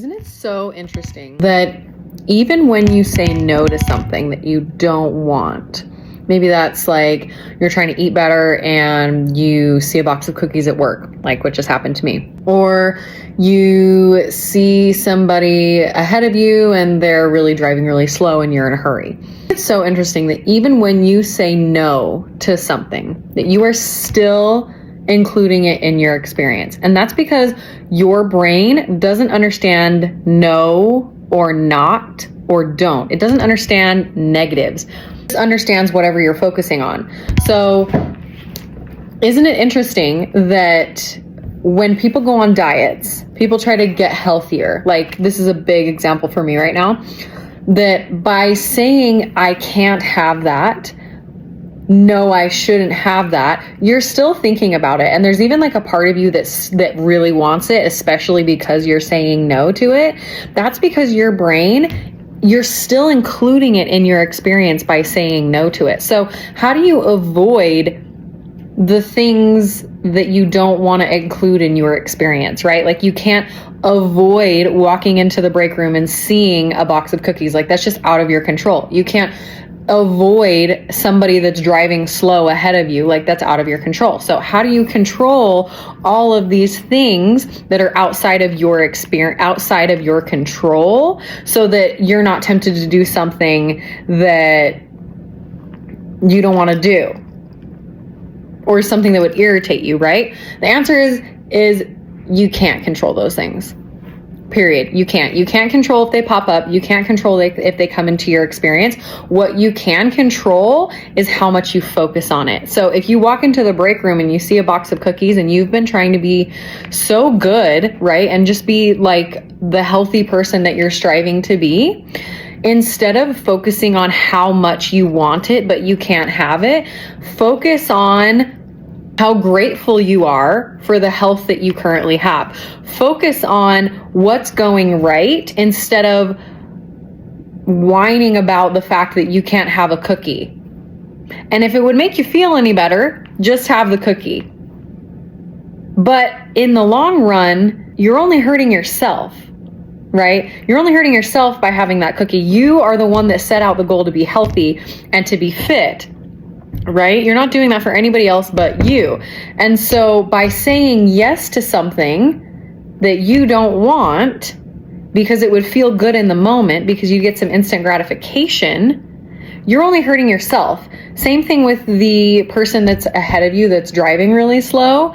Isn't it so interesting that even when you say no to something that you don't want, maybe that's like you're trying to eat better and you see a box of cookies at work, like what just happened to me, or you see somebody ahead of you and they're really driving really slow and you're in a hurry. It's so interesting that even when you say no to something, that you are still including it in your experience. And that's because your brain doesn't understand no or not or don't. It doesn't understand negatives. It just understands whatever you're focusing on. So isn't it interesting that when people go on diets, people try to get healthier? Like, this is a big example for me right now, that by saying I can't have that, no, I shouldn't have that, you're still thinking about it. And there's even like a part of you that really wants it, especially because you're saying no to it. That's because your brain, you're still including it in your experience by saying no to it. So how do you avoid the things that you don't want to include in your experience, right? Like, you can't avoid walking into the break room and seeing a box of cookies. Like, that's just out of your control. You can't avoid somebody that's driving slow ahead of you. Like, that's out of your control. So how do you control all of these things that are outside of your experience, outside of your control, so that you're not tempted to do something that you don't want to do, or something that would irritate you, right? The answer is you can't control those things. Period. You can't control if they pop up. You can't control if they come into your experience. What you can control is how much you focus on it. So if you walk into the break room and you see a box of cookies and you've been trying to be so good, right? And just be like the healthy person that you're striving to be, instead of focusing on how much you want it, but you can't have it, focus on how grateful you are for the health that you currently have. Focus on what's going right instead of whining about the fact that you can't have a cookie. And if it would make you feel any better, just have the cookie. But in the long run, you're only hurting yourself, right? You're only hurting yourself by having that cookie. You are the one that set out the goal to be healthy and to be fit, right? You're not doing that for anybody else but you. And so by saying yes to something that you don't want because it would feel good in the moment, because you get some instant gratification, you're only hurting yourself. Same thing with the person that's ahead of you that's driving really slow.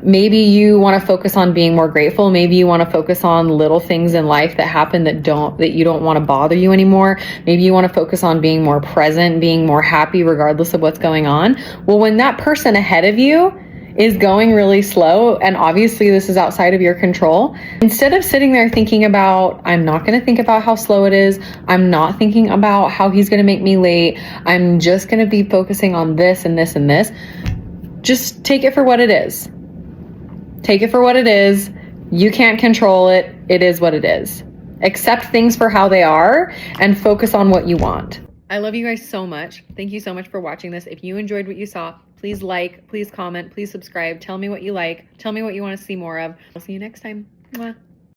Maybe you want to focus on being more grateful. Maybe you want to focus on little things in life that happen that you don't want to bother you anymore. Maybe you want to focus on being more present, being more happy regardless of what's going on. Well, when that person ahead of you is going really slow, and obviously this is outside of your control, instead of sitting there thinking about, I'm not going to think about how slow it is, I'm not thinking about how he's going to make me late, I'm just going to be focusing on this and this and this, just take it for what it is. Take it for what it is. You can't control it. It is what it is. Accept things for how they are and focus on what you want. I love you guys so much. Thank you so much for watching this. If you enjoyed what you saw, please like, please comment, please subscribe. Tell me what you like. Tell me what you want to see more of. I'll see you next time. Mwah.